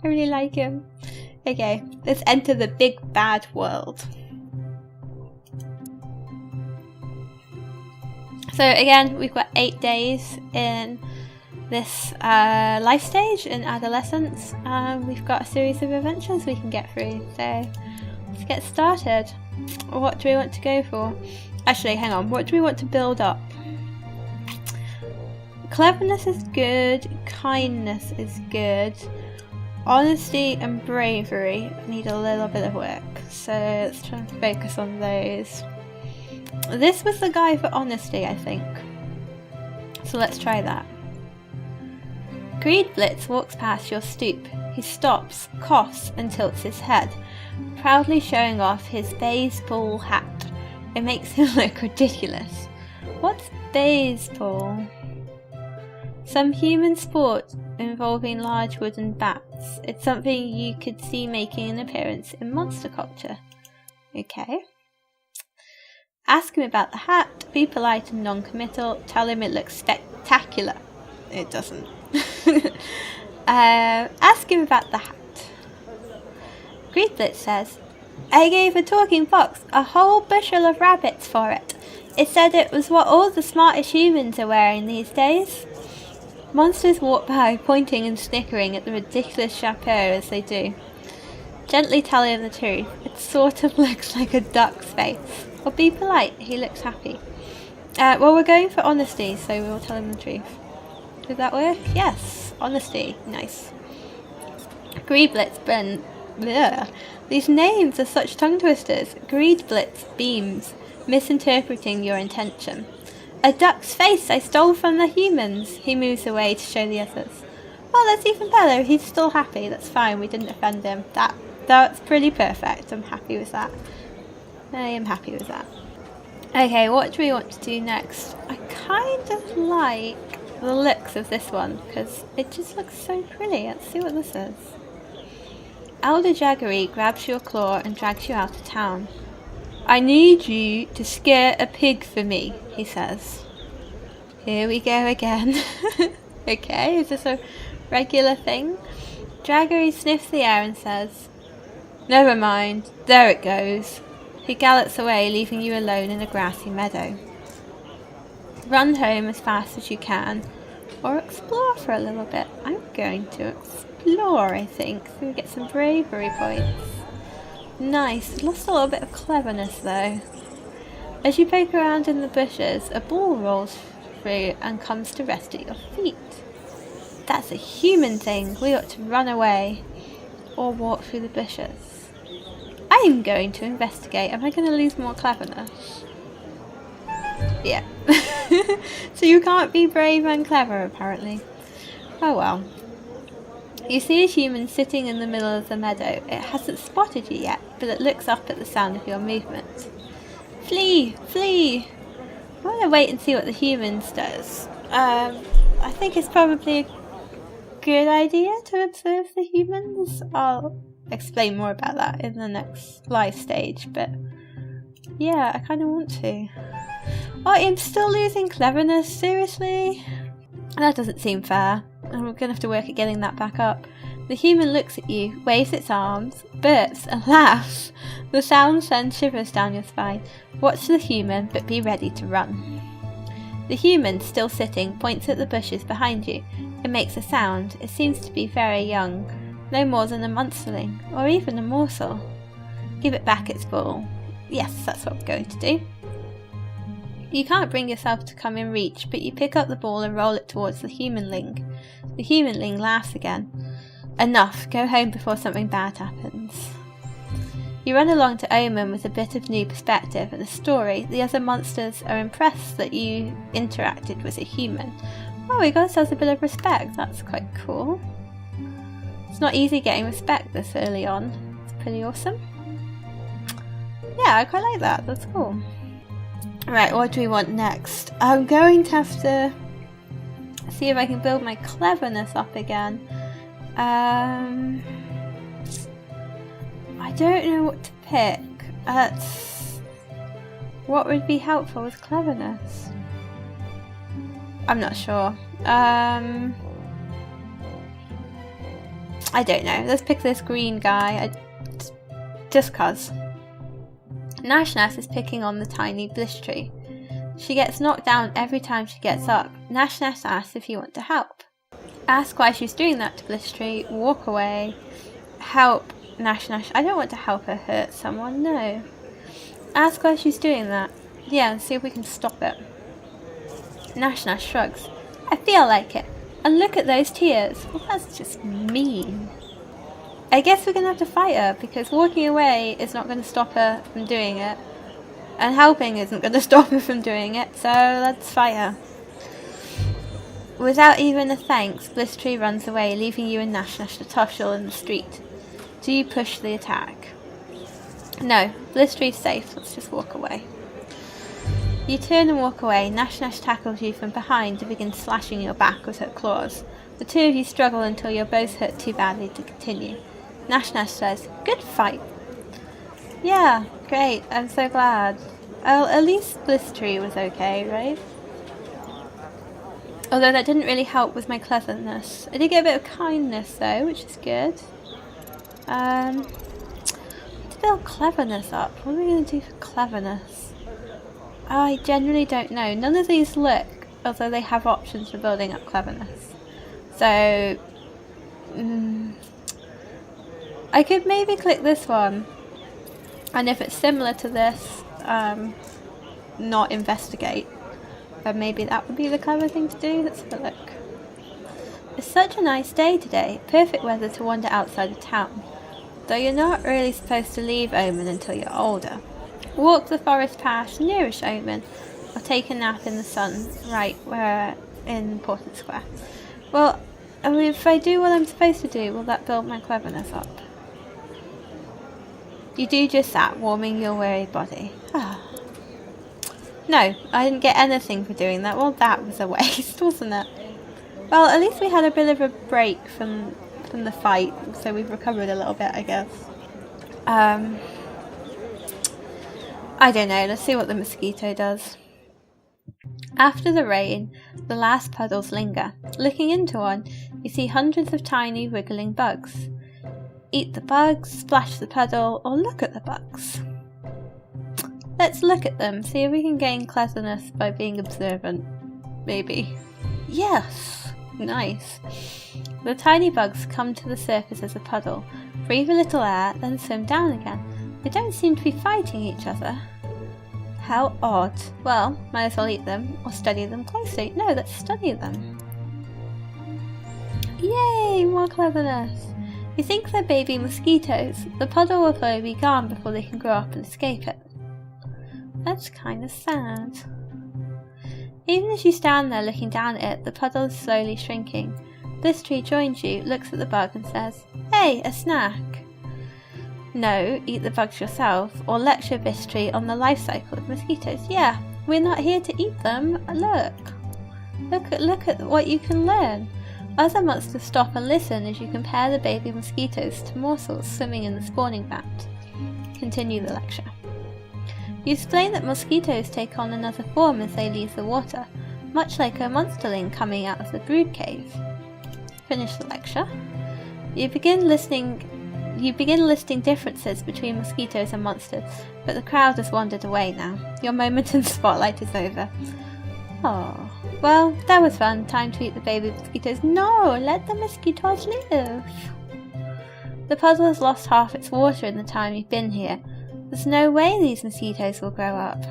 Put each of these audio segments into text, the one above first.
I really like him. Okay, let's enter the big bad world. So again, we've got 8 days in this life stage in Adolescence, and we've got a series of adventures we can get through. So let's get started. What do we want to go for? Actually, hang on. What do we want to build up? Cleverness is good. Kindness is good. Honesty and bravery need a little bit of work. So let's try and focus on those. This was the guy for honesty, I think. So let's try that. Greed Blitz walks past your stoop. He stops, coughs, and tilts his head, proudly showing off his baseball hat. It makes him look ridiculous. What's baseball? Some human sport involving large wooden bats. It's something you could see making an appearance in monster culture. Okay. Ask him about the hat, be polite and non-committal, tell him it looks spectacular. It doesn't. Ask him about the hat. Greedblitz says, I gave a talking fox a whole bushel of rabbits for it. It said it was what all the smartest humans are wearing these days. Monsters walk by, pointing and snickering at the ridiculous chapeau as they do. Gently tell him the truth. It sort of looks like a duck's face. Or be polite, he looks happy. Well, we're going for honesty, so we'll tell him the truth. Did that work? Yes. Honesty. Nice. Greedblitz Bleh. These names are such tongue twisters. Greedblitz beams, misinterpreting your intention. A duck's face I stole from the humans. He moves away to show the others. Well, that's even better. He's still happy. That's fine. We didn't offend him. That's pretty perfect. I'm happy with that. I am happy with that. Okay, what do we want to do next? I kind of like the looks of this one because it just looks so pretty. Let's see what this is. Elder Jaggery grabs your claw and drags you out of town. I need you to scare a pig for me, he says. Here we go again. Okay, is this a regular thing? Jaggery sniffs the air and says, never mind, there it goes. He gallops away, leaving you alone in a grassy meadow. Run home as fast as you can, or explore for a little bit. I'm going to explore, I think, so we get some bravery points. Nice. Lost a little bit of cleverness though. As you poke around in the bushes, a ball rolls through and comes to rest at your feet. That's a human thing. We ought to run away or walk through the bushes. I'm going to investigate. Am I going to lose more cleverness? Yeah. So you can't be brave and clever, apparently. Oh well. You see a human sitting in the middle of the meadow. It hasn't spotted you yet, but it looks up at the sound of your movements. Flee! Flee! I want to wait and see what the humans does. I think it's probably a good idea to observe the humans. I'll explain more about that in the next live stage, but yeah, I kind of want to. Oh, I'm still losing cleverness, seriously? That doesn't seem fair. I'm going to have to work at getting that back up. The human looks at you, waves its arms, burps and laughs. The sound sends shivers down your spine. Watch the human, but be ready to run. The human, still sitting, points at the bushes behind you. It makes a sound. It seems to be very young. No more than a monsterling, or even a morsel. Give it back its ball. Yes, that's what we're going to do. You can't bring yourself to come in reach, but you pick up the ball and roll it towards the humanling. The humanling laughs again. Enough, go home before something bad happens. You run along to Omen with a bit of new perspective and a story. The other monsters are impressed that you interacted with a human. Oh, we got ourselves a bit of respect. That's quite cool. It's not easy getting respect this early on. It's pretty awesome. Yeah, I quite like that. That's cool. Right, what do we want next? I'm going to have to see if I can build my cleverness up again. I don't know what to pick. What would be helpful with cleverness? I'm not sure. I don't know. Let's pick this green guy. Just cuz. Nash is picking on the tiny bliss tree. She gets knocked down every time she gets up. Nash asks if you want to help. Ask why she's doing that to Bliss Tree. Walk away. Help Nash. I don't want to help her hurt someone, no. Ask why she's doing that. Yeah, and see if we can stop it. Nash shrugs. I feel like it. And look at those tears. Well, that's just mean. I guess we're going to have to fight her, because walking away is not going to stop her from doing it. And helping isn't going to stop her from doing it, so let's fight her. Without even a thanks, Bliss Tree runs away, leaving you and Nash to tussle in the street. Do you push the attack? No, Bliss Tree's safe, let's just walk away. You turn and walk away. Nash tackles you from behind to begin slashing your back with her claws. The two of you struggle until you're both hurt too badly to continue. Nash says, good fight. Yeah, great, I'm so glad. Well, at least Bliss Tree was okay, right? Although that didn't really help with my cleverness. I did get a bit of kindness though, which is good. To build cleverness up. What are we going to do for cleverness? I genuinely don't know. None of these look although they have options for building up cleverness. So, I could maybe click this one. And if it's similar to this, not investigate. But maybe that would be the clever thing to do. Let's have a look. It's such a nice day today. Perfect weather to wander outside of town. Though you're not really supposed to leave Omen until you're older. Walk the forest path nearest Omen, or take a nap in the sun, right where in Portland Square. Well, I mean, if I do what I'm supposed to do, will that build my cleverness up? You do just that, warming your weary body. No, I didn't get anything for doing that. Well, that was a waste, wasn't it? Well, at least we had a bit of a break from the fight, so we've recovered a little bit, I guess. I don't know, let's see what the mosquito does. After the rain, the last puddles linger. Looking into one, you see hundreds of tiny wiggling bugs. Eat the bugs, splash the puddle, or look at the bugs. Let's look at them, see if we can gain cleverness by being observant. Maybe. Yes! Nice. The tiny bugs come to the surface as a puddle, breathe a little air, then swim down again. They don't seem to be fighting each other. How odd. Well, might as well eat them, or study them closely. No, let's study them. Yay! More cleverness. You think they're baby mosquitoes. The puddle will probably be gone before they can grow up and escape it. That's kind of sad. Even as you stand there looking down at it, the puddle is slowly shrinking. Bliss Tree joins you, looks at the bug and says, Hey, a snack! No, eat the bugs yourself, or lecture Bliss Tree on the life cycle of mosquitoes. Yeah, we're not here to eat them. Look at what you can learn. Other monsters stop and listen as you compare the baby mosquitoes to morsels swimming in the spawning vat. Continue the lecture. You explain that mosquitoes take on another form as they leave the water, much like a monsterling coming out of the brood cave. Finish the lecture. You begin listing differences between mosquitoes and monsters, but the crowd has wandered away now. Your moment in the spotlight is over. Oh, well, that was fun. Time to eat the baby mosquitoes. No, let the mosquitoes live. The puzzle has lost half its water in the time you've been here. There's no way these mosquitoes will grow up.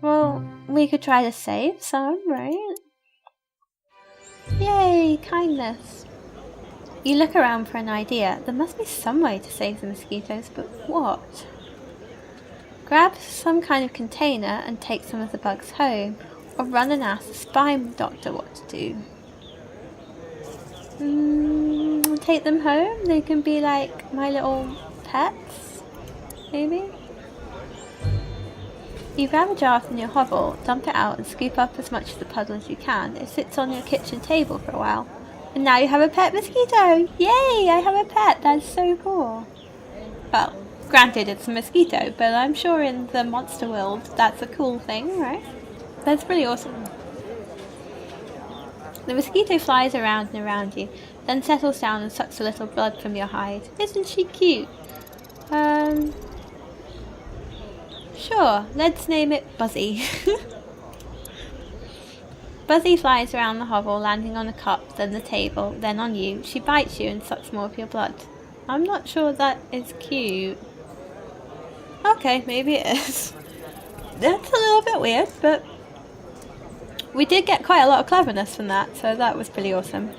Well, we could try to save some, right? Yay, kindness. You look around for an idea. There must be some way to save the mosquitoes, but what? Grab some kind of container and take some of the bugs home, or run and ask the spine doctor what to do. Take them home? They can be like my little pets? Maybe? You grab a jar from your hovel, dump it out and scoop up as much of the puddle as you can. It sits on your kitchen table for a while. And now you have a pet mosquito! Yay! I have a pet! That's so cool! Well, granted it's a mosquito, but I'm sure in the monster world that's a cool thing, right? That's pretty awesome. The mosquito flies around and around you, then settles down and sucks a little blood from your hide. Isn't she cute? Sure, let's name it Buzzy. Buzzy flies around the hovel, landing on a cup, then the table, then on you. She bites you and sucks more of your blood. I'm not sure that is cute. Okay, maybe it is. That's a little bit weird, but we did get quite a lot of cleverness from that, so that was pretty awesome.